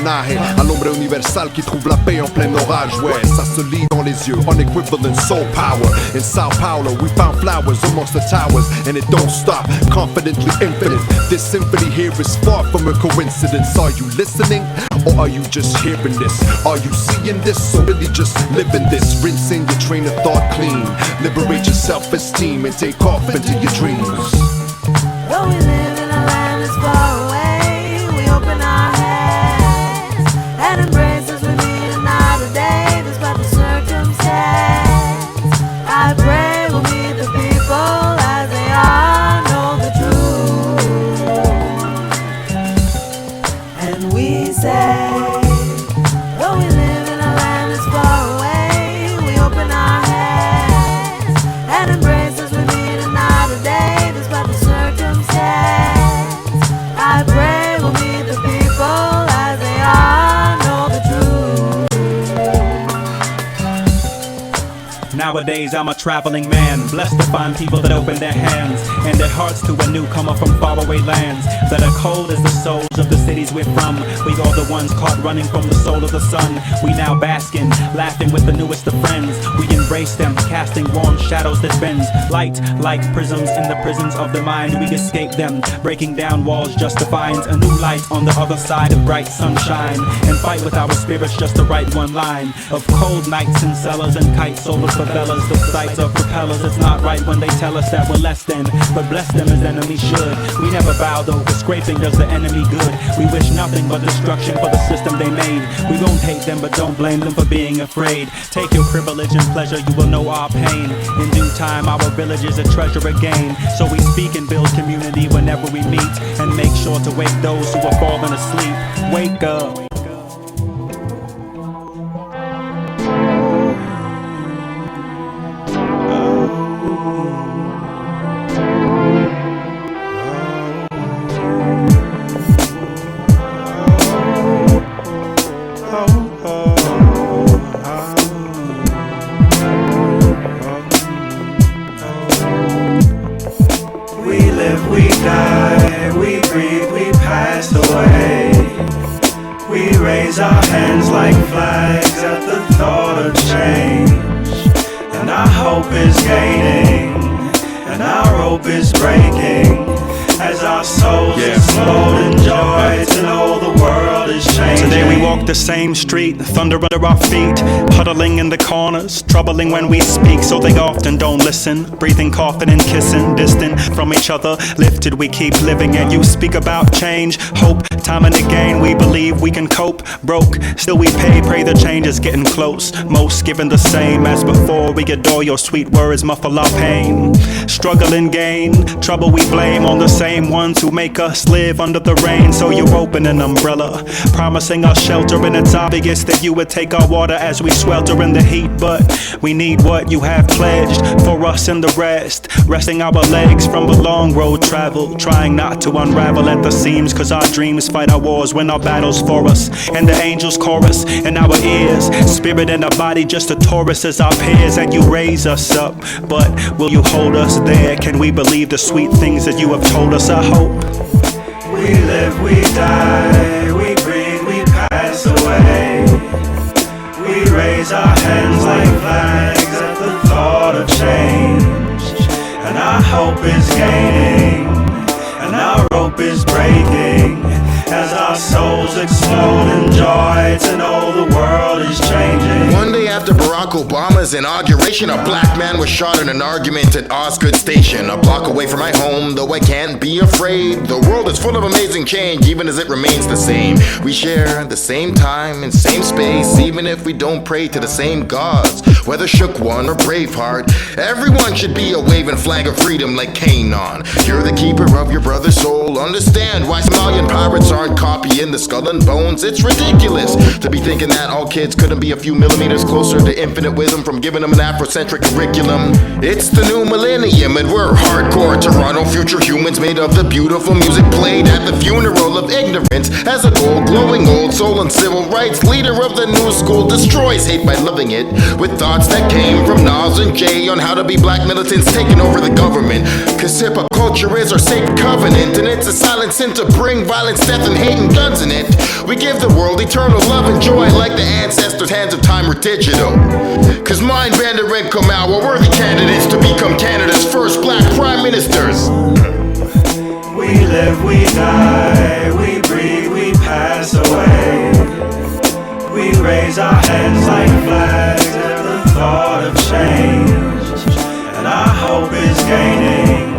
personaje, à l'ombre universal qui trouve la paix en plein orage. Ouais, ça se lit dans les yeux, unequivalent soul power. In Sao Paulo, we found flowers amongst the towers, and it don't stop, confidently infinite. This symphony here is far from a coincidence. Are you listening, or are you just hearing this? Are you seeing this, or really just living this? Rinsing your train of thought clean, liberate your self-esteem and take off into your dreams. Though we live in a land that's far away, we open our heads and embrace as we meet another day, despite the circumstance. I pray we'll meet the people as they are, know the truth. And we say, though we live in a land that's far away, we open our heads and embrace as we meet another day, despite the circumstance. I pray we'll meet the people as they are, know the truth. Nowadays I'm a traveling man, blessed to find people that open their hands and their hearts to a newcomer from faraway lands that are cold as the souls of the cities we're from. We are the ones caught running from the soul of the sun. We now basking, laughing with the newest of friends. We embrace them, casting warm shadows that bends light like prisms in the prisons of the mind. We escape them, breaking down walls just to find a new light on the other side of bright sunshine, and fight with our spirits just to write one line of cold nights in cellars and kites sold for favelas, the sights of propellers. It's not right when they tell us that we're less than, but bless them as enemies should. We never bow though, but scraping does the enemy good. We wish nothing but destruction for the system they made. We won't hate them, but don't blame them for being afraid. Take your privilege and pleasure, you will know our pain. In due time, our village is a treasure again. So we speak and build community whenever we meet, and make sure to wake those who are falling asleep. Wake up. We die, we breathe, we pass away. We raise our hands like flags at the thought of change. And our hope is gaining, and our rope is breaking, as our souls explode in joy to know the world is changing. Today we walk the same street, thunder under our feet, huddling in the corners, troubling when we speak, so they often don't listen. Breathing, coughing and kissing, distant from each other, lifted we keep living. And you speak about change, hope, time and again we believe we can cope. Broke, still we pray the change is getting close. Most given the same as before, we adore your sweet words, muffle our pain. Struggle and gain, trouble we blame on the same ones who make us live under the rain. So you open an umbrella, promising us shelter, and it's obvious that you would take our water as we swelter in the heat. But we need what you have pledged for us and the rest, resting our legs from the long road traveled, trying not to unravel at the seams, cause our dreams fight our wars when our battles for us. And the angels chorus in our ears, spirit and our body just a Taurus as our peers. And you raise us up, but will you hold us there? Can we believe the sweet things that you have told us? I hope. We live, we die, we breathe, we pass away. We raise our hands like flags at the thought of change. And our hope is gaining, and our rope is breaking, as our souls explode in joy to know the world is changing. One day after Barack Obama's inauguration, a black man was shot in an argument at Osgood Station, a block away from my home. Though I can't be afraid, the world is full of amazing change, even as it remains the same. We share the same time and same space, even if we don't pray to the same gods. Whether Shook One or Braveheart, everyone should be a waving flag of freedom like Kanon. You're the keeper of your brother's soul. Understand why Somalian pirates aren't copying the skull and bones. It's ridiculous to be thinking that all kids couldn't be a few millimeters closer to infinite wisdom from giving them an Afrocentric curriculum. It's the new millennium and we're hardcore Toronto future humans made of the beautiful music played at the funeral of ignorance. As a gold, glowing old soul and civil rights leader of the new school destroys hate by loving it with thoughts that came from Nas and Jay on how to be black militants taking over the government. Cause hip-hop culture is our sacred covenant, and it's a silent sin to bring violence, death, and hate and guns in it. We give the world eternal love and joy like the ancestors' hands of time were digital. Cause mine, Vander and Kamau are worthy candidates to become Canada's first black prime ministers. We live, we die, we breathe, we pass away. We raise our hands like flags at the thought of change. And our hope is gaining,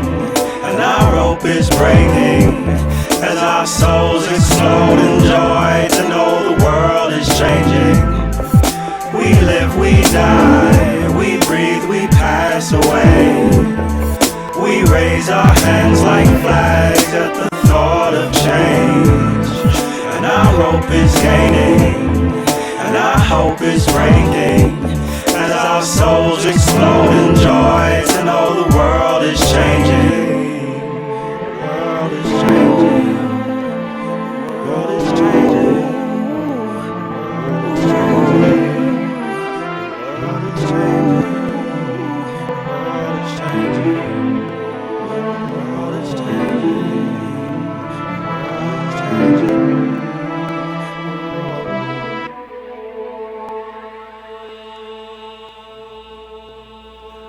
and our rope is breaking, as our souls explode in joy to know the world is changing. We live, we die, we breathe, we pass away. We raise our hands like flags at the thought of change. And our rope is gaining, and our hope is breaking, as our souls explode in joy to know the world is changing. The world is changing. The world is changing. The world is changing. The world is changing.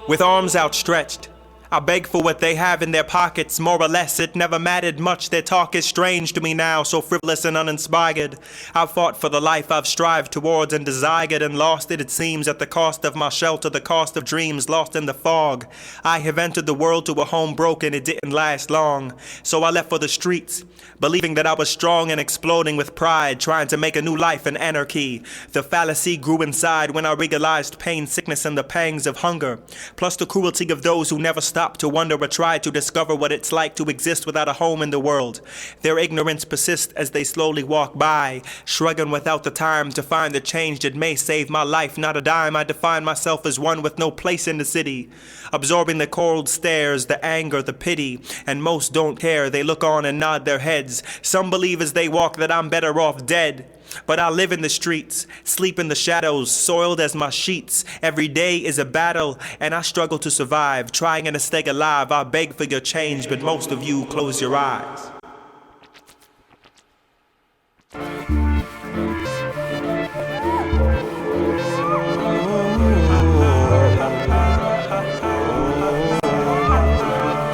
With arms outstretched, I beg for what they have in their pockets. More or less, it never mattered much. Their talk is strange to me now, so frivolous and uninspired. I've fought for the life I've strived towards and desired, and lost it seems at the cost of my shelter, the cost of dreams lost in the fog. I have entered the world to a home broken, it didn't last long. So I left for the streets, believing that I was strong and exploding with pride, trying to make a new life in anarchy. The fallacy grew inside when I realized pain, sickness, and the pangs of hunger, plus the cruelty of those who never stop to wonder or try to discover what it's like to exist without a home in the world. Their ignorance persists as they slowly walk by, shrugging without the time to find the change that may save my life. Not a dime, I define myself as one with no place in the city, absorbing the cold stares, the anger, the pity, and most don't care. They look on and nod their heads. Some believe as they walk that I'm better off dead. But I live in the streets, sleep in the shadows, soiled as my sheets. Every day is a battle, and I struggle to survive, trying to stay alive. I beg for your change, but most of you close your eyes.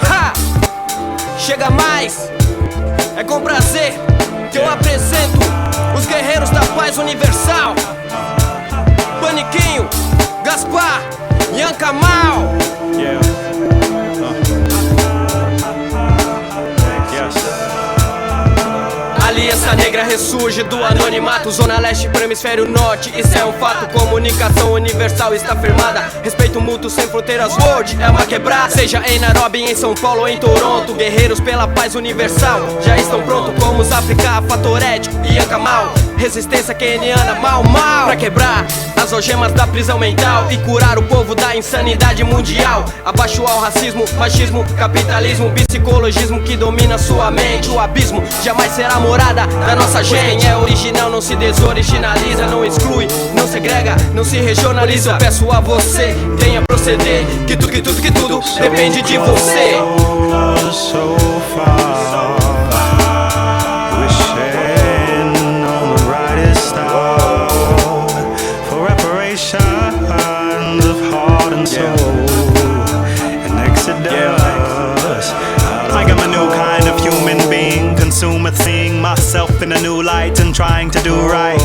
Ha! Chega mais! É com prazer que eu apresento os guerreiros da paz universal. Paniquinho, Gaspar, Yankamal. Aliança Negra ressurge do anonimato, Zona Leste pro Hemisfério Norte, isso é um fato. Comunicação universal está firmada, respeito mútuo sem fronteiras, world é uma quebrada. Seja em Nairobi, em São Paulo ou em Toronto, guerreiros pela paz universal já estão prontos, como os África, Fator Ético e Yankamal. Resistência keniana, mal, pra quebrar as algemas da prisão mental e curar o povo da insanidade mundial. Abaixo ao racismo, machismo, capitalismo, psicologismo que domina sua mente. O abismo jamais será morada da nossa gente. Quem é original não se desoriginaliza, não exclui, não segrega, não se regionaliza. Eu peço a você, venha proceder, que tudo depende de você. So far, wishing on the brightest star for reparations of heart and soul and exodus. I am a new kind of human being, consuming, seeing myself in a new light and trying to do right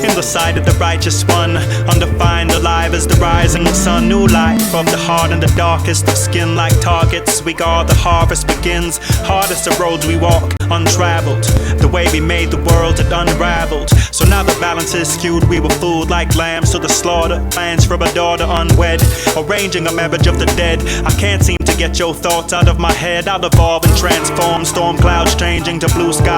in the sight of the righteous one, undefined, alive as the rising sun. New life of the heart and the darkest of skin, like targets we guard. The harvest begins, hardest of roads we walk, untraveled. The way we made the world had unraveled. So now the balance is skewed, we were fooled like lambs to the slaughter. Plans for a daughter unwed, arranging a marriage of the dead. I can't seem to get your thoughts out of my head. I'll evolve and transform, storm clouds changing to blue sky.